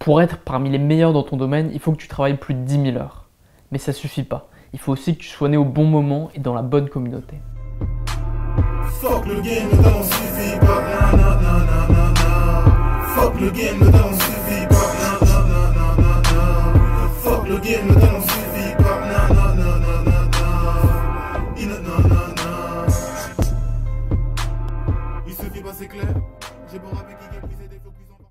Pour être parmi les meilleurs dans ton domaine, il faut que tu travailles plus de 10 000 heures. Mais ça suffit pas. Il faut aussi que tu sois né au bon moment et dans la bonne communauté. Fuck le game, le talent suffit pas. Na, na, na, na, na, na. Fuck le game, le talent suffit pas. Na, na, na, na, na, na. Fuck le game, le talent suffit pas. Na, na, na, na, na, na. Na, na, na, na. Il suffit pas, c'est clair. J'ai beau rapper qui est plus des flots plus importants.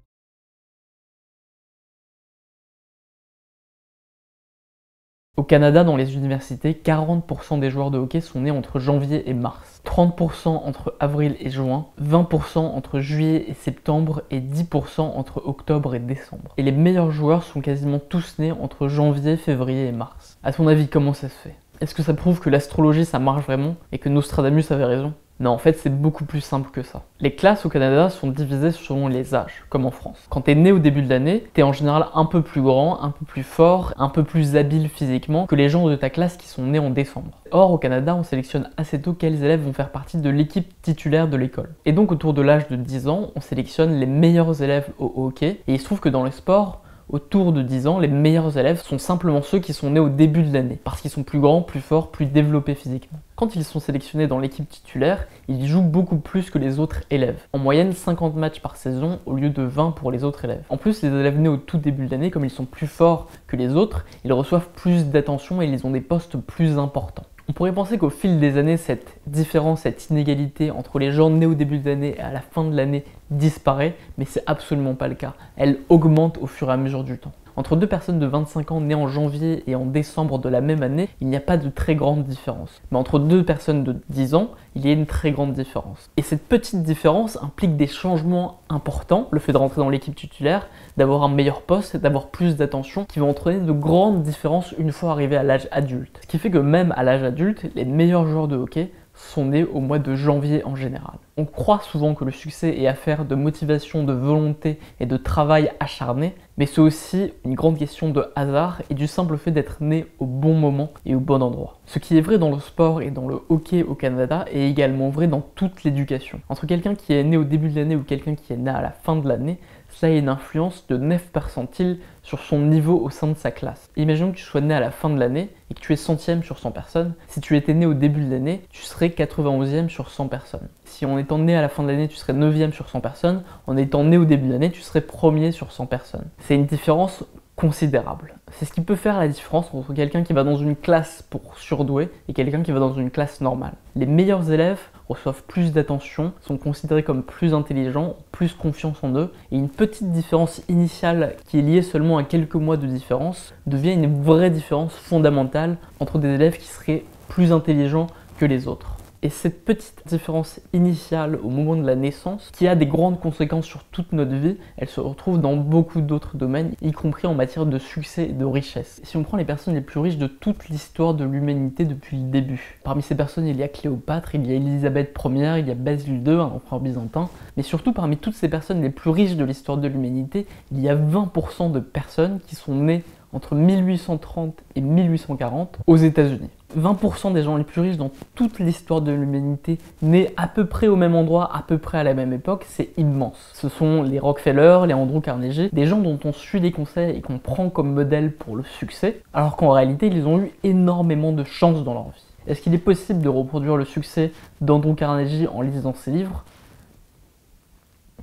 Au Canada, dans les universités, 40% des joueurs de hockey sont nés entre janvier et mars, 30% entre avril et juin, 20% entre juillet et septembre et 10% entre octobre et décembre. Et les meilleurs joueurs sont quasiment tous nés entre janvier, février et mars. À ton avis, comment ça se fait? Est-ce que ça prouve que l'astrologie ça marche vraiment et que Nostradamus avait raison? Non, en fait, c'est beaucoup plus simple que ça. Les classes au Canada sont divisées selon les âges, comme en France. Quand t'es né au début de l'année, t'es en général un peu plus grand, un peu plus fort, un peu plus habile physiquement que les gens de ta classe qui sont nés en décembre. Or, au Canada, on sélectionne assez tôt quels élèves vont faire partie de l'équipe titulaire de l'école. Et donc, autour de l'âge de 10 ans, on sélectionne les meilleurs élèves au hockey. Et il se trouve que dans le sport, autour de 10 ans, les meilleurs élèves sont simplement ceux qui sont nés au début de l'année, parce qu'ils sont plus grands, plus forts, plus développés physiquement. Quand ils sont sélectionnés dans l'équipe titulaire, ils jouent beaucoup plus que les autres élèves. En moyenne, 50 matchs par saison au lieu de 20 pour les autres élèves. En plus, les élèves nés au tout début de l'année, comme ils sont plus forts que les autres, ils reçoivent plus d'attention et ils ont des postes plus importants. On pourrait penser qu'au fil des années, cette différence, cette inégalité entre les gens nés au début de l'année et à la fin de l'année disparaît, mais c'est absolument pas le cas. Elle augmente au fur et à mesure du temps. Entre deux personnes de 25 ans nées en janvier et en décembre de la même année, il n'y a pas de très grande différence. Mais entre deux personnes de 10 ans, il y a une très grande différence. Et cette petite différence implique des changements importants, le fait de rentrer dans l'équipe titulaire, d'avoir un meilleur poste, d'avoir plus d'attention, qui vont entraîner de grandes différences une fois arrivé à l'âge adulte. Ce qui fait que même à l'âge adulte, les meilleurs joueurs de hockey sont nés au mois de janvier en général. On croit souvent que le succès est affaire de motivation, de volonté et de travail acharné, mais c'est aussi une grande question de hasard et du simple fait d'être né au bon moment et au bon endroit. Ce qui est vrai dans le sport et dans le hockey au Canada est également vrai dans toute l'éducation. Entre quelqu'un qui est né au début de l'année ou quelqu'un qui est né à la fin de l'année, ça a une influence de 9 percentiles sur son niveau au sein de sa classe. Imaginons que tu sois né à la fin de l'année et que tu es 100e sur 100 personnes. Si tu étais né au début de l'année, tu serais 91e sur 100 personnes. Si en étant né à la fin de l'année, tu serais 9e sur 100 personnes, en étant né au début de l'année, tu serais 1er sur 100 personnes. C'est une différence considérable. C'est ce qui peut faire la différence entre quelqu'un qui va dans une classe pour surdoué et quelqu'un qui va dans une classe normale. Les meilleurs élèves reçoivent plus d'attention, sont considérés comme plus intelligents, ont plus confiance en eux, et une petite différence initiale qui est liée seulement à quelques mois de différence devient une vraie différence fondamentale entre des élèves qui seraient plus intelligents que les autres. Et cette petite différence initiale au moment de la naissance, qui a des grandes conséquences sur toute notre vie, elle se retrouve dans beaucoup d'autres domaines, y compris en matière de succès et de richesse. Si on prend les personnes les plus riches de toute l'histoire de l'humanité depuis le début, parmi ces personnes, il y a Cléopâtre, il y a Élisabeth Ier, il y a Basile II, un empereur byzantin, mais surtout parmi toutes ces personnes les plus riches de l'histoire de l'humanité, il y a 20% de personnes qui sont nées entre 1830 et 1840 aux États-Unis. 20% des gens les plus riches dans toute l'histoire de l'humanité nés à peu près au même endroit, à peu près à la même époque, c'est immense. Ce sont les Rockefeller, les Andrew Carnegie, des gens dont on suit les conseils et qu'on prend comme modèle pour le succès, alors qu'en réalité, ils ont eu énormément de chance dans leur vie. Est-ce qu'il est possible de reproduire le succès d'Andrew Carnegie en lisant ses livres ?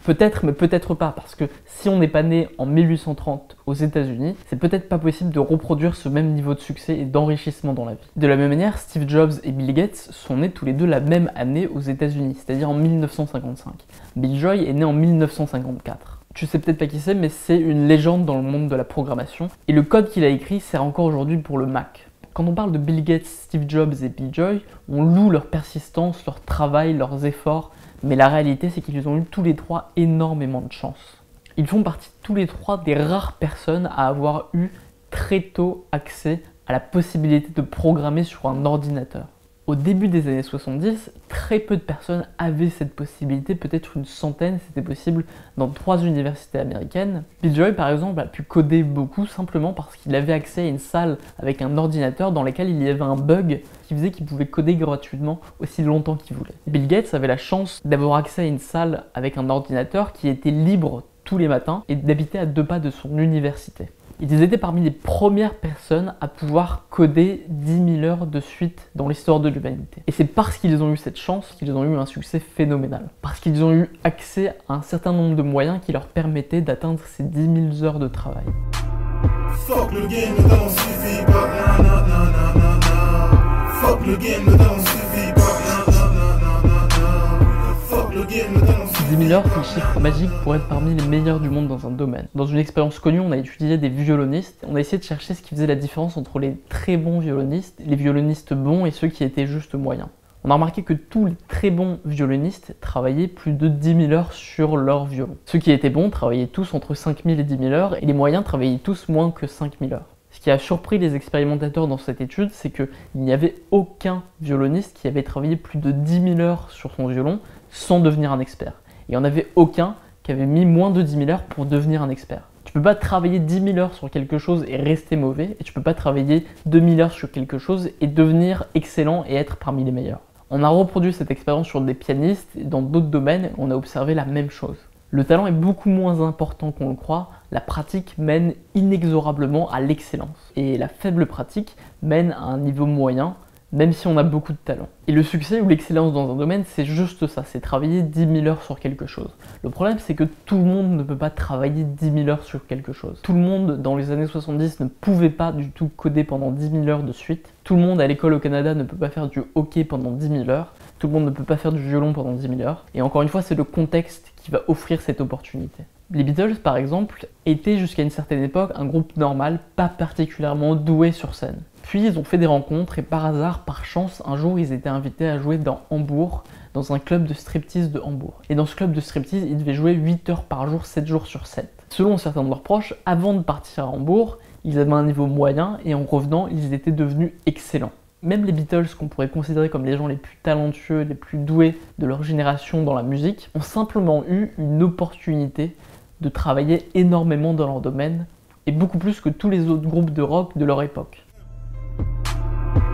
Peut-être, mais peut-être pas, parce que si on n'est pas né en 1830 aux États-Unis, c'est peut-être pas possible de reproduire ce même niveau de succès et d'enrichissement dans la vie. De la même manière, Steve Jobs et Bill Gates sont nés tous les deux la même année aux États-Unis, c'est-à-dire en 1955. Bill Joy est né en 1954. Tu sais peut-être pas qui c'est, mais c'est une légende dans le monde de la programmation, et le code qu'il a écrit sert encore aujourd'hui pour le Mac. Quand on parle de Bill Gates, Steve Jobs et Bill Joy, on loue leur persistance, leur travail, leurs efforts, mais la réalité c'est qu'ils ont eu tous les trois énormément de chance. Ils font partie tous les trois des rares personnes à avoir eu très tôt accès à la possibilité de programmer sur un ordinateur. Au début des années 70, très peu de personnes avaient cette possibilité, peut-être une centaine, c'était possible dans 3 universités américaines. Bill Joy par exemple a pu coder beaucoup simplement parce qu'il avait accès à une salle avec un ordinateur dans laquelle il y avait un bug qui faisait qu'il pouvait coder gratuitement aussi longtemps qu'il voulait. Bill Gates avait la chance d'avoir accès à une salle avec un ordinateur qui était libre tous les matins et d'habiter à 2 pas de son université. Ils étaient parmi les premières personnes à pouvoir coder 10 000 heures de suite dans l'histoire de l'humanité. Et c'est parce qu'ils ont eu cette chance qu'ils ont eu un succès phénoménal. Parce qu'ils ont eu accès à un certain nombre de moyens qui leur permettaient d'atteindre ces 10 000 heures de travail. Fuck le game, le temps suffit pas, na na na na na na. Fuck le game, le temps suffit pas, na na na na na na. Fuck le game, le temps suffit pas. 10 000 heures, c'est le chiffre magique pour être parmi les meilleurs du monde dans un domaine. Dans une expérience connue, on a étudié des violonistes. On a essayé de chercher ce qui faisait la différence entre les très bons violonistes, les violonistes bons et ceux qui étaient juste moyens. On a remarqué que tous les très bons violonistes travaillaient plus de 10 000 heures sur leur violon. Ceux qui étaient bons travaillaient tous entre 5 000 et 10 000 heures et les moyens travaillaient tous moins que 5 000 heures. Ce qui a surpris les expérimentateurs dans cette étude, c'est qu'il n'y avait aucun violoniste qui avait travaillé plus de 10 000 heures sur son violon sans devenir un expert. Et il n'y en avait aucun qui avait mis moins de 10 000 heures pour devenir un expert. Tu peux pas travailler 10 000 heures sur quelque chose et rester mauvais, et tu peux pas travailler 2000 heures sur quelque chose et devenir excellent et être parmi les meilleurs. On a reproduit cette expérience sur des pianistes et dans d'autres domaines, on a observé la même chose. Le talent est beaucoup moins important qu'on le croit, la pratique mène inexorablement à l'excellence. Et la faible pratique mène à un niveau moyen, même si on a beaucoup de talent. Et le succès ou l'excellence dans un domaine, c'est juste ça, c'est travailler 10 000 heures sur quelque chose. Le problème, c'est que tout le monde ne peut pas travailler 10 000 heures sur quelque chose. Tout le monde, dans les années 70, ne pouvait pas du tout coder pendant 10 000 heures de suite. Tout le monde à l'école au Canada ne peut pas faire du hockey pendant 10 000 heures. Tout le monde ne peut pas faire du violon pendant 10 000 heures. Et encore une fois, c'est le contexte qui va offrir cette opportunité. Les Beatles, par exemple, étaient jusqu'à une certaine époque un groupe normal, pas particulièrement doué sur scène. Puis ils ont fait des rencontres et par hasard, par chance, un jour ils étaient invités à jouer dans Hambourg, dans un club de striptease de Hambourg. Et dans ce club de striptease, ils devaient jouer 8 heures par jour, 7 jours sur 7. Selon certains de leurs proches, avant de partir à Hambourg, ils avaient un niveau moyen et en revenant, ils étaient devenus excellents. Même les Beatles, qu'on pourrait considérer comme les gens les plus talentueux, les plus doués de leur génération dans la musique, ont simplement eu une opportunité de travailler énormément dans leur domaine, et beaucoup plus que tous les autres groupes de rock de leur époque.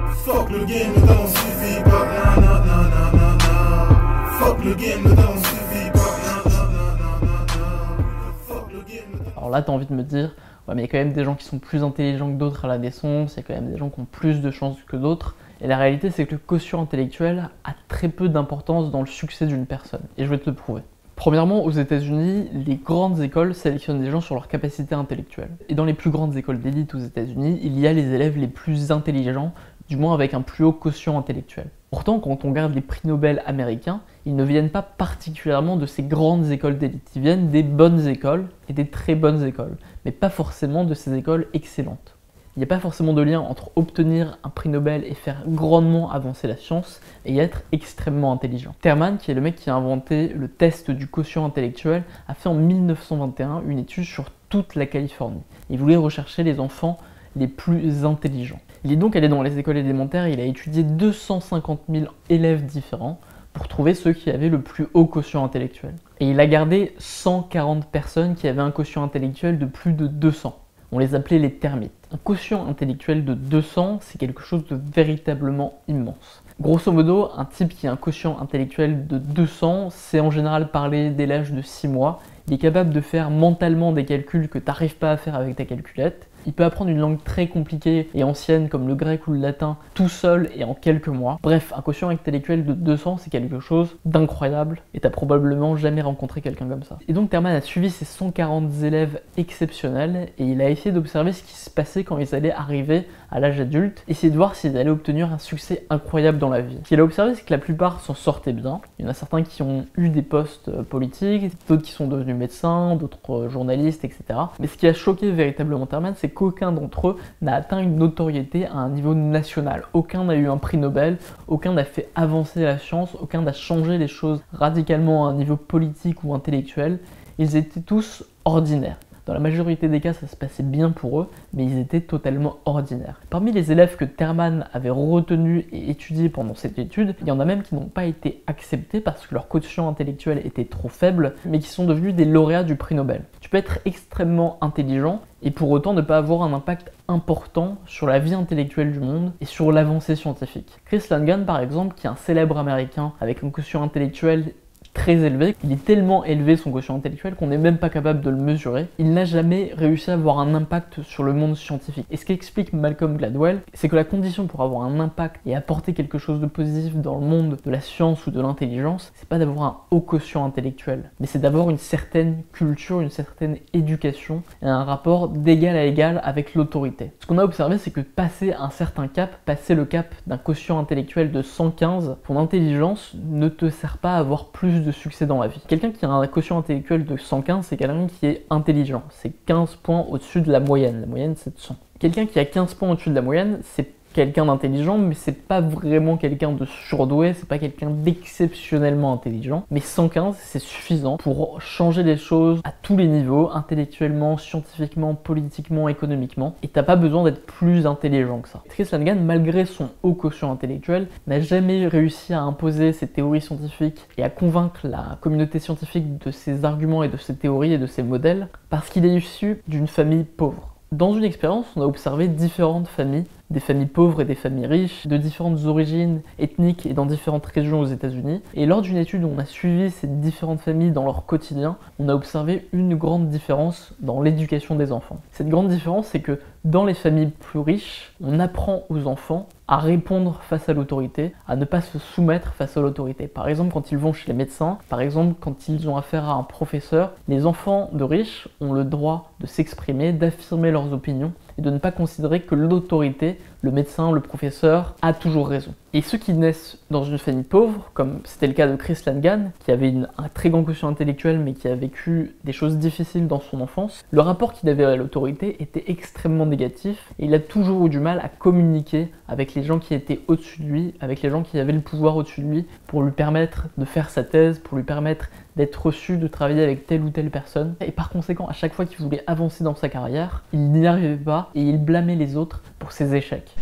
Fuck le game, le temps suffit pas, na na na na na na. Fuck le game, le temps suffit pas, na na na na na na. Fuck le game, le temps. Alors là, t'as envie de me dire, ouais, mais il y a quand même des gens qui sont plus intelligents que d'autres à la naissance, il y a quand même des gens qui ont plus de chances que d'autres. Et la réalité, c'est que le quotient intellectuel a très peu d'importance dans le succès d'une personne. Et je vais te le prouver. Premièrement, aux États-Unis, les grandes écoles sélectionnent des gens sur leur capacité intellectuelle. Et dans les plus grandes écoles d'élite aux États-Unis, il y a les élèves les plus intelligents, du moins avec un plus haut quotient intellectuel. Pourtant, quand on regarde les prix Nobel américains, ils ne viennent pas particulièrement de ces grandes écoles d'élite. Ils viennent des bonnes écoles et des très bonnes écoles, mais pas forcément de ces écoles excellentes. Il n'y a pas forcément de lien entre obtenir un prix Nobel et faire grandement avancer la science et être extrêmement intelligent. Terman, qui est le mec qui a inventé le test du quotient intellectuel, a fait en 1921 une étude sur toute la Californie. Il voulait rechercher les enfants les plus intelligents. Il est donc allé dans les écoles élémentaires et il a étudié 250 000 élèves différents pour trouver ceux qui avaient le plus haut quotient intellectuel. Et il a gardé 140 personnes qui avaient un quotient intellectuel de plus de 200. On les appelait les termites. Un quotient intellectuel de 200, c'est quelque chose de véritablement immense. Grosso modo, un type qui a un quotient intellectuel de 200, c'est en général parler dès l'âge de 6 mois. Il est capable de faire mentalement des calculs que tu n'arrives pas à faire avec ta calculette. Il peut apprendre une langue très compliquée et ancienne comme le grec ou le latin tout seul et en quelques mois. Bref, un quotient intellectuel de 200, c'est quelque chose d'incroyable et t'as probablement jamais rencontré quelqu'un comme ça. Et donc Terman a suivi ces 140 élèves exceptionnels et il a essayé d'observer ce qui se passait quand ils allaient arriver à l'âge adulte, essayer de voir s'ils allaient obtenir un succès incroyable dans la vie. Ce qu'il a observé, c'est que la plupart s'en sortaient bien. Il y en a certains qui ont eu des postes politiques, d'autres qui sont devenus médecins, d'autres journalistes, etc. Mais ce qui a choqué véritablement Terman, c'est qu'aucun d'entre eux n'a atteint une notoriété à un niveau national. Aucun n'a eu un prix Nobel, aucun n'a fait avancer la science, aucun n'a changé les choses radicalement à un niveau politique ou intellectuel. Ils étaient tous ordinaires. Dans la majorité des cas, ça se passait bien pour eux, mais ils étaient totalement ordinaires. Parmi les élèves que Terman avait retenus et étudiés pendant cette étude, il y en a même qui n'ont pas été acceptés parce que leur quotient intellectuel était trop faible, mais qui sont devenus des lauréats du prix Nobel. Tu peux être extrêmement intelligent et pour autant ne pas avoir un impact important sur la vie intellectuelle du monde et sur l'avancée scientifique. Chris Langan, par exemple, qui est un célèbre américain avec un quotient intellectuel très élevé. Il est tellement élevé son quotient intellectuel qu'on n'est même pas capable de le mesurer. Il n'a jamais réussi à avoir un impact sur le monde scientifique. Et ce qu'explique Malcolm Gladwell, c'est que la condition pour avoir un impact et apporter quelque chose de positif dans le monde de la science ou de l'intelligence, c'est pas d'avoir un haut quotient intellectuel, mais c'est d'avoir une certaine culture, une certaine éducation et un rapport d'égal à égal avec l'autorité. Ce qu'on a observé, c'est que passer un certain cap, passer le cap d'un quotient intellectuel de 115, ton intelligence ne te sert pas à avoir plus de succès dans la vie. Quelqu'un qui a un quotient intellectuel de 115, c'est quelqu'un qui est intelligent. C'est 15 points au-dessus de la moyenne. La moyenne, c'est de 100. Quelqu'un qui a 15 points au-dessus de la moyenne, c'est quelqu'un d'intelligent, mais c'est pas vraiment quelqu'un de surdoué, c'est pas quelqu'un d'exceptionnellement intelligent. Mais 115, c'est suffisant pour changer les choses à tous les niveaux, intellectuellement, scientifiquement, politiquement, économiquement. Et t'as pas besoin d'être plus intelligent que ça. Chris Langan, malgré son haut quotient intellectuel, n'a jamais réussi à imposer ses théories scientifiques et à convaincre la communauté scientifique de ses arguments et de ses théories et de ses modèles, parce qu'il est issu d'une famille pauvre. Dans une expérience, on a observé différentes familles, des familles pauvres et des familles riches, de différentes origines ethniques et dans différentes régions aux États-Unis. Et lors d'une étude où on a suivi ces différentes familles dans leur quotidien, on a observé une grande différence dans l'éducation des enfants. Cette grande différence, c'est que dans les familles plus riches, on apprend aux enfants à répondre face à l'autorité, à ne pas se soumettre face à l'autorité. Par exemple, quand ils vont chez les médecins, par exemple, quand ils ont affaire à un professeur, les enfants de riches ont le droit de s'exprimer, d'affirmer leurs opinions et de ne pas considérer que l'autorité, le médecin, le professeur, a toujours raison. Et ceux qui naissent dans une famille pauvre, comme c'était le cas de Chris Langan, qui avait un très grand quotient intellectuel mais qui a vécu des choses difficiles dans son enfance, le rapport qu'il avait à l'autorité était extrêmement négatif et il a toujours eu du mal à communiquer avec les gens qui étaient au-dessus de lui, avec les gens qui avaient le pouvoir au-dessus de lui, pour lui permettre de faire sa thèse, pour lui permettre d'être reçu, de travailler avec telle ou telle personne. Et par conséquent, à chaque fois qu'il voulait avancer dans sa carrière, il n'y arrivait pas et il blâmait les autres pour ses échecs.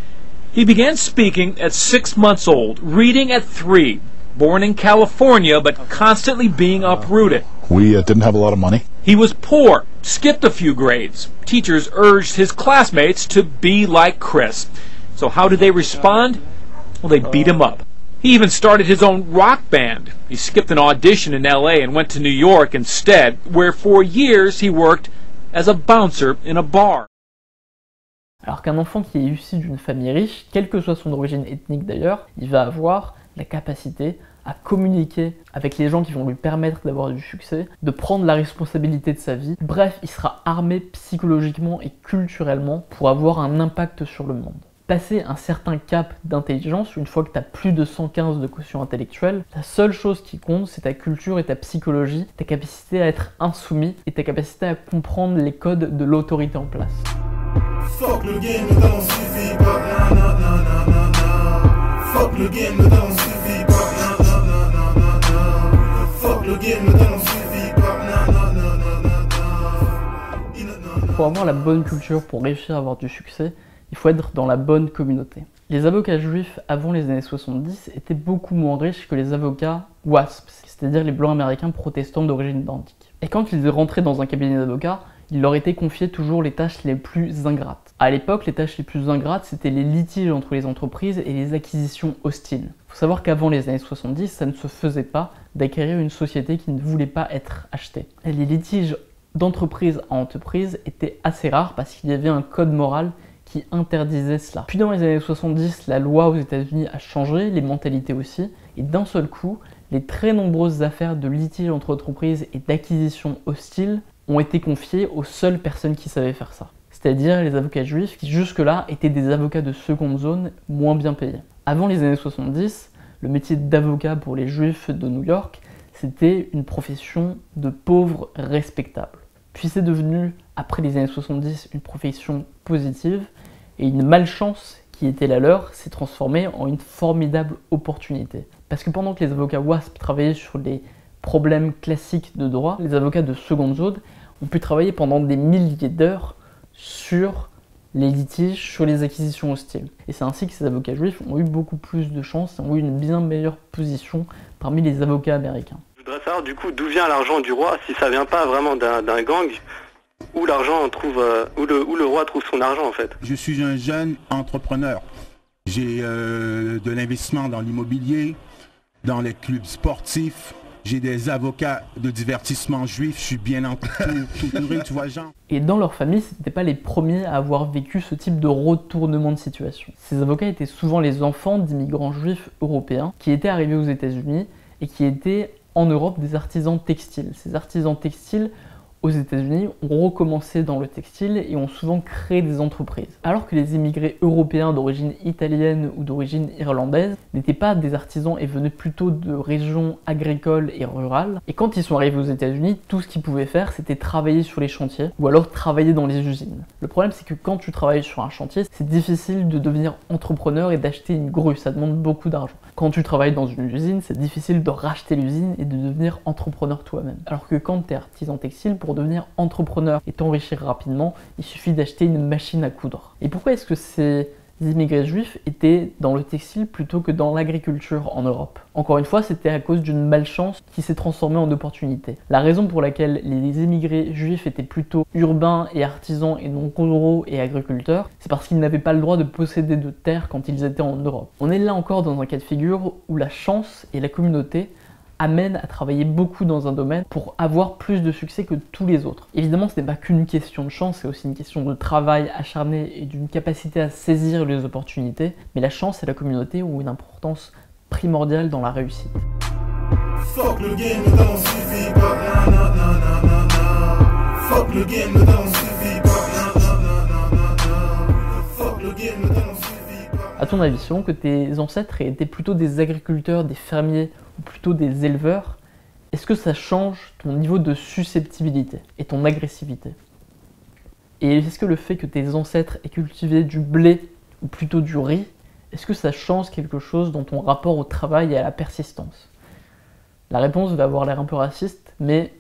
He began speaking at 6 months old, reading at 3, born in California but constantly being uprooted. We didn't have a lot of money. He was poor, skipped a few grades. Teachers urged his classmates to be like Chris. So how did they respond? Well, they beat him up. He even started his own rock band. He skipped an audition in LA and went to New York instead, where for years he worked as a bouncer in a bar. Alors qu'un enfant qui est issu d'une famille riche, quelle que soit son origine ethnique d'ailleurs, il va avoir la capacité à communiquer avec les gens qui vont lui permettre d'avoir du succès, de prendre la responsabilité de sa vie. Bref, il sera armé psychologiquement et culturellement pour avoir un impact sur le monde. Passer un certain cap d'intelligence, une fois que tu as plus de 115 de quotient intellectuel, la seule chose qui compte, c'est ta culture et ta psychologie, ta capacité à être insoumis et ta capacité à comprendre les codes de l'autorité en place. Fuck le game, le talent suffit pas. Na na na na na na. Fuck le game, le talent suffit pas. Na na na na na na. Fuck le game, le talent suffit pas. Na na na na na na. Pour avoir la bonne culture, pour réussir à avoir du succès, il faut être dans la bonne communauté. Les avocats juifs avant les années 70 étaient beaucoup moins riches que les avocats WASP, c'est-à-dire les blancs américains protestants d'origine identique. Et quand ils rentraient dans un cabinet d'avocats, il leur était confié toujours les tâches les plus ingrates. À l'époque, les tâches les plus ingrates, c'était les litiges entre les entreprises et les acquisitions hostiles. Il faut savoir qu'avant les années 70, ça ne se faisait pas d'acquérir une société qui ne voulait pas être achetée. Et les litiges d'entreprise à entreprise étaient assez rares parce qu'il y avait un code moral qui interdisait cela. Puis dans les années 70, la loi aux États-Unis a changé, les mentalités aussi, et d'un seul coup, les très nombreuses affaires de litiges entre entreprises et d'acquisitions hostiles ont été confiées aux seules personnes qui savaient faire ça. C'est-à-dire les avocats juifs qui jusque-là étaient des avocats de seconde zone moins bien payés. Avant les années 70, le métier d'avocat pour les juifs de New York, c'était une profession de pauvres respectables. Puis c'est devenu, après les années 70, une profession positive, et une malchance qui était la leur s'est transformée en une formidable opportunité. Parce que pendant que les avocats WASP travaillaient sur les problèmes classiques de droit, les avocats de seconde zone ont pu travailler pendant des milliers d'heures sur les litiges, sur les acquisitions hostiles. Et c'est ainsi que ces avocats juifs ont eu beaucoup plus de chance et ont eu une bien meilleure position parmi les avocats américains. Je voudrais savoir du coup d'où vient l'argent du roi, si ça vient pas vraiment d'un gang, où l'argent trouve, où le roi trouve son argent en fait. Je suis un jeune entrepreneur. J'ai de l'investissement dans l'immobilier, dans les clubs sportifs. J'ai des avocats de divertissement juifs, je suis bien entouré, tu vois, genre. Et dans leur famille, ce n'étaient pas les premiers à avoir vécu ce type de retournement de situation. Ces avocats étaient souvent les enfants d'immigrants juifs européens qui étaient arrivés aux États-Unis et qui étaient en Europe des artisans textiles. Ces artisans textiles aux États-Unis ont recommencé dans le textile et ont souvent créé des entreprises. Alors que les immigrés européens d'origine italienne ou d'origine irlandaise n'étaient pas des artisans et venaient plutôt de régions agricoles et rurales. Et quand ils sont arrivés aux États-Unis, tout ce qu'ils pouvaient faire, c'était travailler sur les chantiers ou alors travailler dans les usines. Le problème, c'est que quand tu travailles sur un chantier, c'est difficile de devenir entrepreneur et d'acheter une grue, ça demande beaucoup d'argent. Quand tu travailles dans une usine, c'est difficile de racheter l'usine et de devenir entrepreneur toi-même. Alors que quand tu es artisan textile, pour devenir entrepreneur et t'enrichir rapidement, il suffit d'acheter une machine à coudre. Et pourquoi est-ce que ces immigrés juifs étaient dans le textile plutôt que dans l'agriculture en Europe? Encore une fois, c'était à cause d'une malchance qui s'est transformée en opportunité. La raison pour laquelle les immigrés juifs étaient plutôt urbains et artisans et non ruraux et agriculteurs, c'est parce qu'ils n'avaient pas le droit de posséder de terre quand ils étaient en Europe. On est là encore dans un cas de figure où la chance et la communauté amènent à travailler beaucoup dans un domaine pour avoir plus de succès que tous les autres. Évidemment, ce n'est pas qu'une question de chance, c'est aussi une question de travail acharné et d'une capacité à saisir les opportunités, mais la chance et la communauté ont une importance primordiale dans la réussite. Fuck le game, le temps suffit pas, na na na na na. Fuck le game, le temps suffit pas, na na na na na. Fuck le game, le temps suffit pas. À ton avis, selon que tes ancêtres étaient plutôt des agriculteurs, des fermiers ou plutôt des éleveurs, est-ce que ça change ton niveau de susceptibilité et ton agressivité? Et est-ce que le fait que tes ancêtres aient cultivé du blé ou plutôt du riz, est-ce que ça change quelque chose dans ton rapport au travail et à la persistance? La réponse va avoir l'air un peu raciste, mais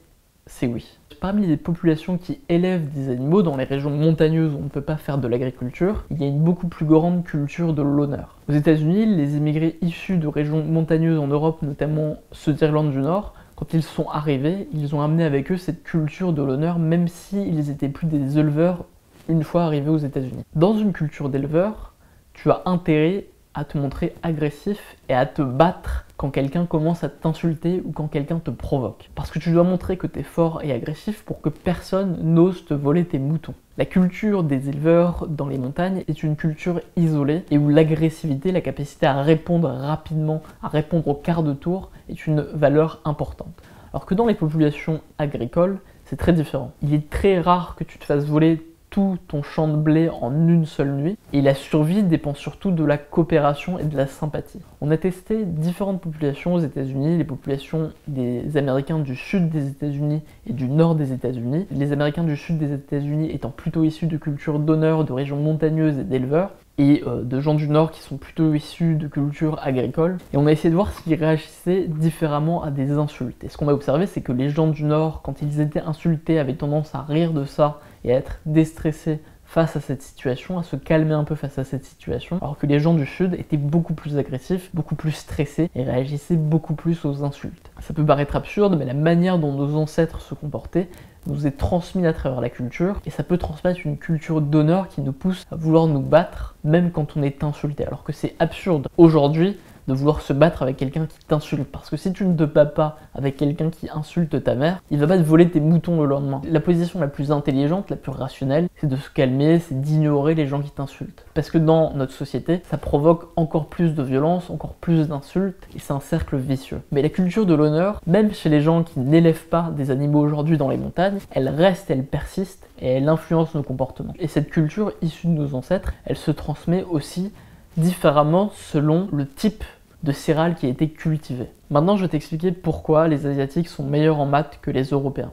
c'est oui. Parmi les populations qui élèvent des animaux dans les régions montagneuses où on ne peut pas faire de l'agriculture, il y a une beaucoup plus grande culture de l'honneur. Aux États-Unis, les immigrés issus de régions montagneuses en Europe, notamment ceux d'Irlande du Nord, quand ils sont arrivés, ils ont amené avec eux cette culture de l'honneur, même s'ils étaient plus des éleveurs une fois arrivés aux États-Unis. Dans une culture d'éleveur, tu as intérêt à te montrer agressif et à te battre quand quelqu'un commence à t'insulter ou quand quelqu'un te provoque. Parce que tu dois montrer que tu es fort et agressif pour que personne n'ose te voler tes moutons. La culture des éleveurs dans les montagnes est une culture isolée et où l'agressivité, la capacité à répondre rapidement, à répondre au quart de tour, est une valeur importante. Alors que dans les populations agricoles, c'est très différent. Il est très rare que tu te fasses voler tout ton champ de blé en une seule nuit, et la survie dépend surtout de la coopération et de la sympathie. On a testé différentes populations aux États-Unis, les populations des Américains du sud des États-Unis et du nord des États-Unis, les Américains du sud des États-Unis étant plutôt issus de cultures d'honneur, de régions montagneuses et d'éleveurs, et de gens du Nord qui sont plutôt issus de cultures agricoles. Et on a essayé de voir s'ils réagissaient différemment à des insultes. Et ce qu'on a observé, c'est que les gens du Nord, quand ils étaient insultés, avaient tendance à rire de ça et à être déstressés face à cette situation, à se calmer un peu face à cette situation, alors que les gens du Sud étaient beaucoup plus agressifs, beaucoup plus stressés et réagissaient beaucoup plus aux insultes. Ça peut paraître absurde, mais la manière dont nos ancêtres se comportaient nous est transmis à travers la culture, et ça peut transmettre une culture d'honneur qui nous pousse à vouloir nous battre, même quand on est insulté, alors que c'est absurde aujourd'hui de vouloir se battre avec quelqu'un qui t'insulte, parce que si tu ne te bats pas avec quelqu'un qui insulte ta mère, il va pas te voler tes moutons le lendemain. La position la plus intelligente, la plus rationnelle, c'est de se calmer, c'est d'ignorer les gens qui t'insultent. Parce que dans notre société, ça provoque encore plus de violence, encore plus d'insultes, et c'est un cercle vicieux. Mais la culture de l'honneur, même chez les gens qui n'élèvent pas des animaux aujourd'hui dans les montagnes, elle reste, elle persiste, et elle influence nos comportements. Et cette culture issue de nos ancêtres, elle se transmet aussi différemment selon le type de céréales qui a été cultivé. Maintenant, je vais t'expliquer pourquoi les Asiatiques sont meilleurs en maths que les Européens.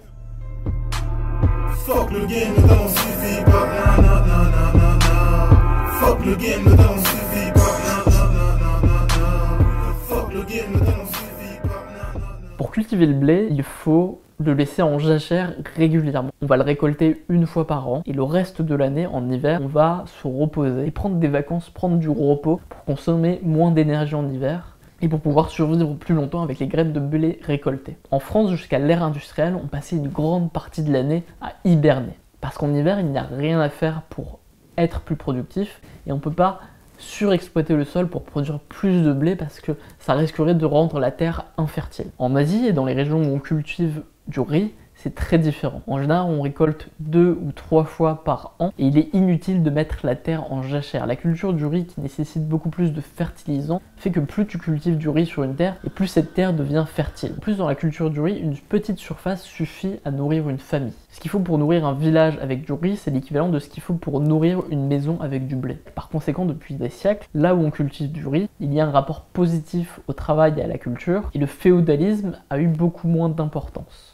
Fuck le game, le temps suffit pas, na na na na na na. Fuck le game, le temps suffit pas, na na na na na na. Fuck le game, le temps suffit pas, na na na. Pour cultiver le blé, il faut le laisser en jachère régulièrement. On va le récolter une fois par an et le reste de l'année, en hiver, on va se reposer et prendre des vacances, prendre du repos pour consommer moins d'énergie en hiver et pour pouvoir survivre plus longtemps avec les graines de blé récoltées. En France, jusqu'à l'ère industrielle, on passait une grande partie de l'année à hiberner. Parce qu'en hiver, il n'y a rien à faire pour être plus productif et on ne peut pas surexploiter le sol pour produire plus de blé parce que ça risquerait de rendre la terre infertile. En Asie et dans les régions où on cultive du riz, c'est très différent. En général, on récolte 2 ou 3 fois par an et il est inutile de mettre la terre en jachère. La culture du riz, qui nécessite beaucoup plus de fertilisants, fait que plus tu cultives du riz sur une terre et plus cette terre devient fertile. En plus, dans la culture du riz, une petite surface suffit à nourrir une famille. Ce qu'il faut pour nourrir un village avec du riz, c'est l'équivalent de ce qu'il faut pour nourrir une maison avec du blé. Par conséquent, depuis des siècles, là où on cultive du riz, il y a un rapport positif au travail et à la culture et le féodalisme a eu beaucoup moins d'importance.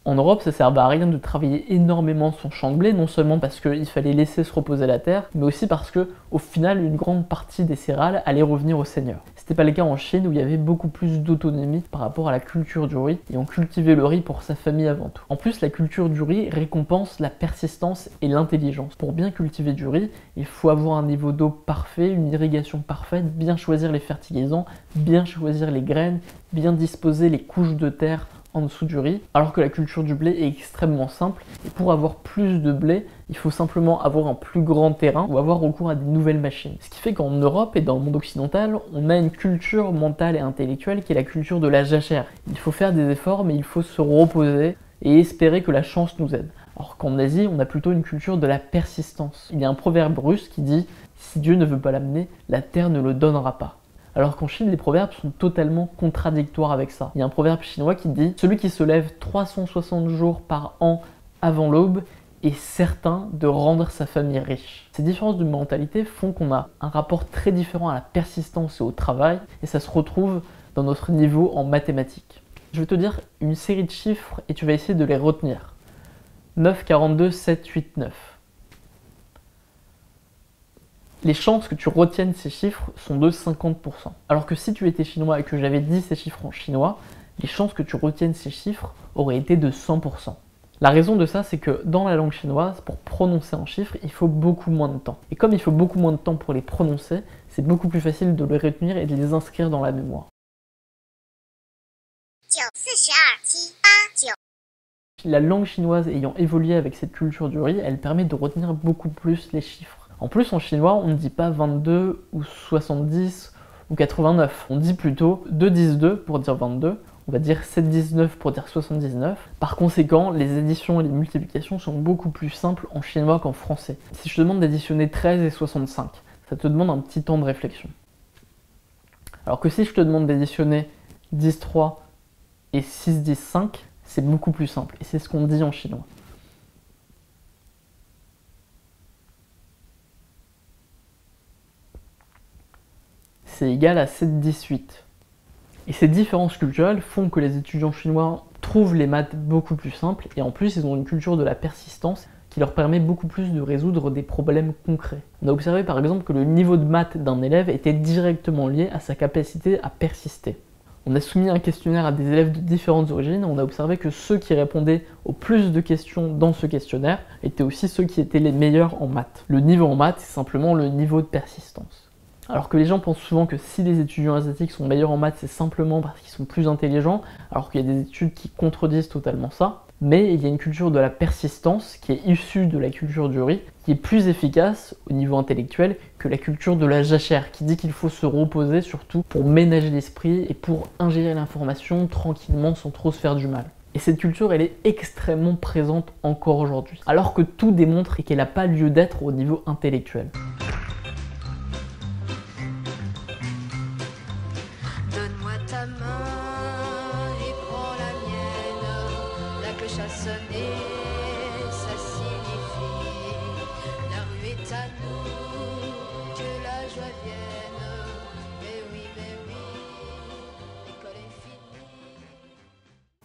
En Europe, ça ne servait à rien de travailler énormément son champ de blé, non seulement parce qu'il fallait laisser se reposer la terre, mais aussi parce que, au final, une grande partie des céréales allait revenir aux seigneurs. C'était pas le cas en Chine où il y avait beaucoup plus d'autonomie par rapport à la culture du riz, et on cultivait le riz pour sa famille avant tout. En plus, la culture du riz récompense la persistance et l'intelligence. Pour bien cultiver du riz, il faut avoir un niveau d'eau parfait, une irrigation parfaite, bien choisir les fertilisants, bien choisir les graines, bien disposer les couches de terre en dessous du riz, alors que la culture du blé est extrêmement simple et pour avoir plus de blé, il faut simplement avoir un plus grand terrain ou avoir recours à des nouvelles machines. Ce qui fait qu'en Europe et dans le monde occidental, on a une culture mentale et intellectuelle qui est la culture de la jachère. Il faut faire des efforts mais il faut se reposer et espérer que la chance nous aide. Alors qu'en Asie, on a plutôt une culture de la persistance. Il y a un proverbe russe qui dit « Si Dieu ne veut pas l'amener, la terre ne le donnera pas ». Alors qu'en Chine, les proverbes sont totalement contradictoires avec ça. Il y a un proverbe chinois qui dit « Celui qui se lève 360 jours par an avant l'aube est certain de rendre sa famille riche ». Ces différences de mentalité font qu'on a un rapport très différent à la persistance et au travail, et ça se retrouve dans notre niveau en mathématiques. Je vais te dire une série de chiffres et tu vas essayer de les retenir. 9, 42, 7, 8, 9. Les chances que tu retiennes ces chiffres sont de 50%. Alors que si tu étais chinois et que j'avais dit ces chiffres en chinois, les chances que tu retiennes ces chiffres auraient été de 100%. La raison de ça, c'est que dans la langue chinoise, pour prononcer un chiffre, il faut beaucoup moins de temps. Et comme il faut beaucoup moins de temps pour les prononcer, c'est beaucoup plus facile de les retenir et de les inscrire dans la mémoire. La langue chinoise ayant évolué avec cette culture du riz, elle permet de retenir beaucoup plus les chiffres. En plus, en chinois, on ne dit pas 22 ou 70 ou 89. On dit plutôt 2-10-2 pour dire 22. On va dire 7-19 pour dire 79. Par conséquent, les additions et les multiplications sont beaucoup plus simples en chinois qu'en français. Si je te demande d'additionner 13 et 65, ça te demande un petit temps de réflexion. Alors que si je te demande d'additionner 10-3 et 6-10-5, c'est beaucoup plus simple. Et c'est ce qu'on dit en chinois. C'est égal à 7-18. Et ces différences culturelles font que les étudiants chinois trouvent les maths beaucoup plus simples et en plus ils ont une culture de la persistance qui leur permet beaucoup plus de résoudre des problèmes concrets. On a observé par exemple que le niveau de maths d'un élève était directement lié à sa capacité à persister. On a soumis un questionnaire à des élèves de différentes origines et on a observé que ceux qui répondaient au plus de questions dans ce questionnaire étaient aussi ceux qui étaient les meilleurs en maths. Le niveau en maths, c'est simplement le niveau de persistance. Alors que les gens pensent souvent que si les étudiants asiatiques sont meilleurs en maths, c'est simplement parce qu'ils sont plus intelligents, alors qu'il y a des études qui contredisent totalement ça. Mais il y a une culture de la persistance qui est issue de la culture du riz, qui est plus efficace au niveau intellectuel que la culture de la jachère, qui dit qu'il faut se reposer surtout pour ménager l'esprit et pour ingérer l'information tranquillement sans trop se faire du mal. Et cette culture, elle est extrêmement présente encore aujourd'hui, alors que tout démontre qu'elle n'a pas lieu d'être au niveau intellectuel. Donne-moi ta main et prends la mienne. La cloche a sonné, ça signifie la rue est à nous, que la joie vienne. Mais oui, l'école est finie.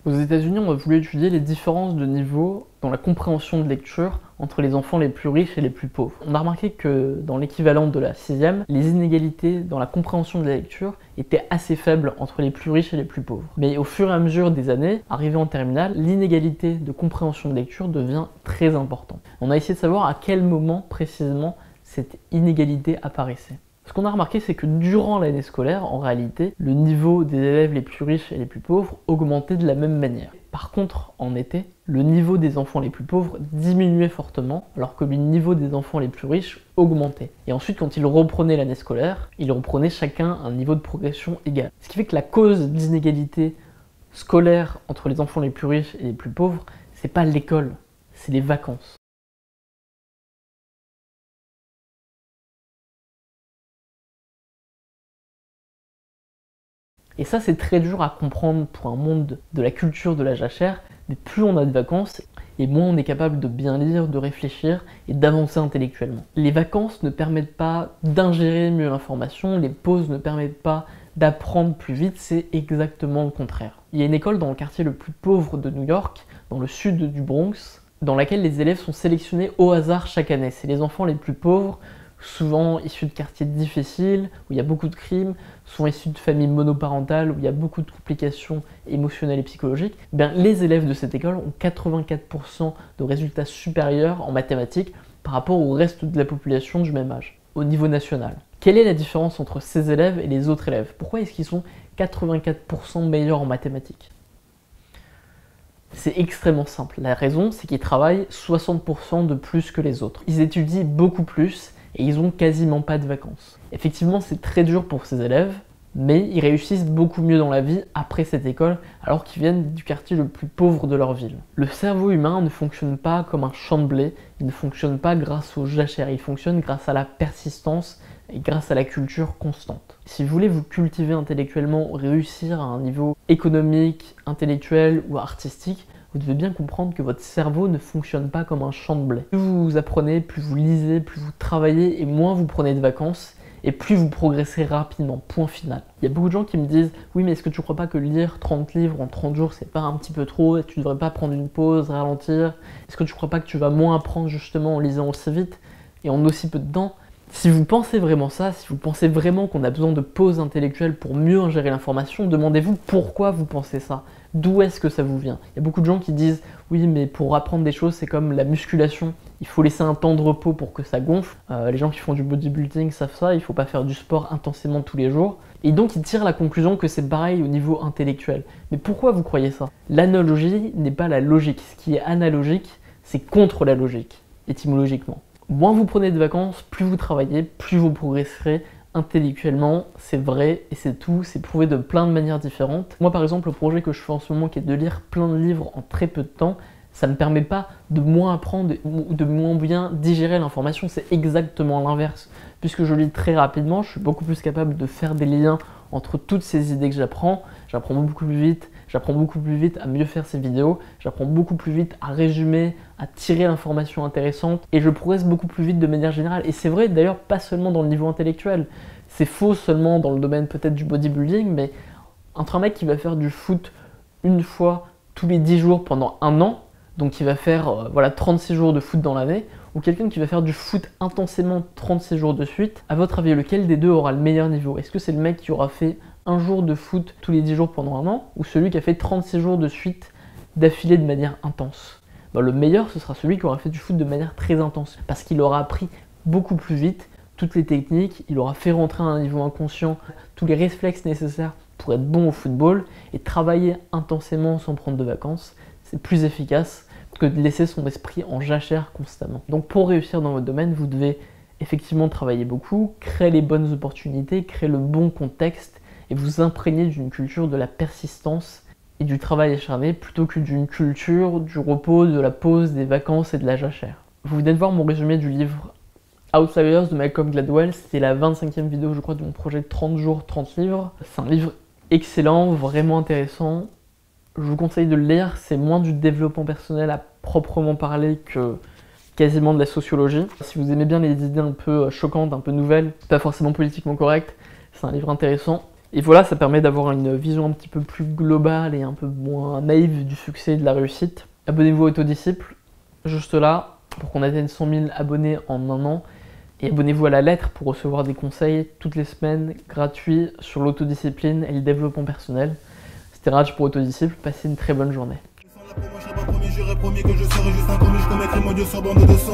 Aux États-Unis, on a voulu étudier les différences de niveau dans la compréhension de lecture entre les enfants les plus riches et les plus pauvres. On a remarqué que dans l'équivalent de la 6e, les inégalités dans la compréhension de la lecture étaient assez faibles entre les plus riches et les plus pauvres. Mais au fur et à mesure des années, arrivé en terminale, l'inégalité de compréhension de lecture devient très importante. On a essayé de savoir à quel moment précisément cette inégalité apparaissait. Ce qu'on a remarqué, c'est que durant l'année scolaire, en réalité, le niveau des élèves les plus riches et les plus pauvres augmentait de la même manière. Par contre, en été, le niveau des enfants les plus pauvres diminuait fortement, alors que le niveau des enfants les plus riches augmentait. Et ensuite, quand ils reprenaient l'année scolaire, ils reprenaient chacun un niveau de progression égal. Ce qui fait que la cause d'inégalité scolaire entre les enfants les plus riches et les plus pauvres, c'est pas l'école, c'est les vacances. Et ça, c'est très dur à comprendre pour un monde de la culture de la jachère, mais plus on a de vacances, et moins on est capable de bien lire, de réfléchir et d'avancer intellectuellement. Les vacances ne permettent pas d'ingérer mieux l'information, les pauses ne permettent pas d'apprendre plus vite, c'est exactement le contraire. Il y a une école dans le quartier le plus pauvre de New York, dans le sud du Bronx, dans laquelle les élèves sont sélectionnés au hasard chaque année. C'est les enfants les plus pauvres, souvent issus de quartiers difficiles, où il y a beaucoup de crimes, souvent issus de familles monoparentales, où il y a beaucoup de complications émotionnelles et psychologiques. Bien, les élèves de cette école ont 84% de résultats supérieurs en mathématiques par rapport au reste de la population du même âge, au niveau national. Quelle est la différence entre ces élèves et les autres élèves? Pourquoi est-ce qu'ils sont 84% meilleurs en mathématiques? C'est extrêmement simple. La raison, c'est qu'ils travaillent 60% de plus que les autres. Ils étudient beaucoup plus et ils ont quasiment pas de vacances. Effectivement, c'est très dur pour ces élèves, mais ils réussissent beaucoup mieux dans la vie après cette école, alors qu'ils viennent du quartier le plus pauvre de leur ville. Le cerveau humain ne fonctionne pas comme un champ de blé, il ne fonctionne pas grâce aux jachères, il fonctionne grâce à la persistance et grâce à la culture constante. Si vous voulez vous cultiver intellectuellement, réussir à un niveau économique, intellectuel ou artistique, vous devez bien comprendre que votre cerveau ne fonctionne pas comme un champ de blé. Plus vous apprenez, plus vous lisez, plus vous travaillez et moins vous prenez de vacances et plus vous progressez rapidement, point final. Il y a beaucoup de gens qui me disent « Oui, mais est-ce que tu ne crois pas que lire 30 livres en 30 jours, c'est pas un petit peu trop et tu ne devrais pas prendre une pause, ralentir? Est-ce que tu ne crois pas que tu vas moins apprendre justement en lisant aussi vite et en aussi peu de temps ?» Si vous pensez vraiment ça, si vous pensez vraiment qu'on a besoin de pauses intellectuelles pour mieux ingérer l'information, demandez-vous pourquoi vous pensez ça. D'où est-ce que ça vous vient? Il y a beaucoup de gens qui disent « Oui, mais pour apprendre des choses, c'est comme la musculation. Il faut laisser un temps de repos pour que ça gonfle. Les gens qui font du bodybuilding savent ça, il ne faut pas faire du sport intensément tous les jours. » Et donc, ils tirent la conclusion que c'est pareil au niveau intellectuel. Mais pourquoi vous croyez ça? L'analogie n'est pas la logique. Ce qui est analogique, c'est contre la logique, étymologiquement. Moins vous prenez de vacances, plus vous travaillez, plus vous progresserez intellectuellement, c'est vrai et c'est tout, c'est prouvé de plein de manières différentes. Moi par exemple, le projet que je fais en ce moment qui est de lire plein de livres en très peu de temps, ça ne me permet pas de moins apprendre ou de moins bien digérer l'information, c'est exactement l'inverse. Puisque je lis très rapidement, je suis beaucoup plus capable de faire des liens entre toutes ces idées que j'apprends beaucoup plus vite à mieux faire ces vidéos, j'apprends beaucoup plus vite à résumer, à tirer l'information intéressante et je progresse beaucoup plus vite de manière générale. Et c'est vrai d'ailleurs pas seulement dans le niveau intellectuel, c'est faux seulement dans le domaine peut-être du bodybuilding, mais entre un mec qui va faire du foot une fois tous les 10 jours pendant un an, donc il va faire 36 jours de foot dans l'année, ou quelqu'un qui va faire du foot intensément 36 jours de suite, à votre avis, lequel des deux aura le meilleur niveau? Est-ce que c'est le mec qui aura fait un jour de foot tous les 10 jours pendant un an, ou celui qui a fait 36 jours de suite d'affilée de manière intense? Le meilleur, ce sera celui qui aura fait du foot de manière très intense, parce qu'il aura appris beaucoup plus vite toutes les techniques, il aura fait rentrer à un niveau inconscient tous les réflexes nécessaires pour être bon au football, et travailler intensément sans prendre de vacances, c'est plus efficace que de laisser son esprit en jachère constamment. Donc pour réussir dans votre domaine, vous devez effectivement travailler beaucoup, créer les bonnes opportunités, créer le bon contexte et vous imprégner d'une culture de la persistance et du travail acharné plutôt que d'une culture du repos, de la pause, des vacances et de la jachère. Vous venez de voir mon résumé du livre Outliers de Malcolm Gladwell, c'était la 25e vidéo je crois de mon projet 30 jours, 30 livres. C'est un livre excellent, vraiment intéressant. Je vous conseille de le lire, c'est moins du développement personnel à proprement parler que quasiment de la sociologie. Si vous aimez bien les idées un peu choquantes, un peu nouvelles, pas forcément politiquement correctes, c'est un livre intéressant. Et voilà, ça permet d'avoir une vision un petit peu plus globale et un peu moins naïve du succès et de la réussite. Abonnez-vous à Autodisciple, juste là, pour qu'on atteigne 100 000 abonnés en un an. Et abonnez-vous à la lettre pour recevoir des conseils toutes les semaines gratuits sur l'autodiscipline et le développement personnel. C'était Raj pour Autodisciple, passez une très bonne journée. J'aurais promis que je serais juste inconnu, je commettrai mon dieu sur bande de son.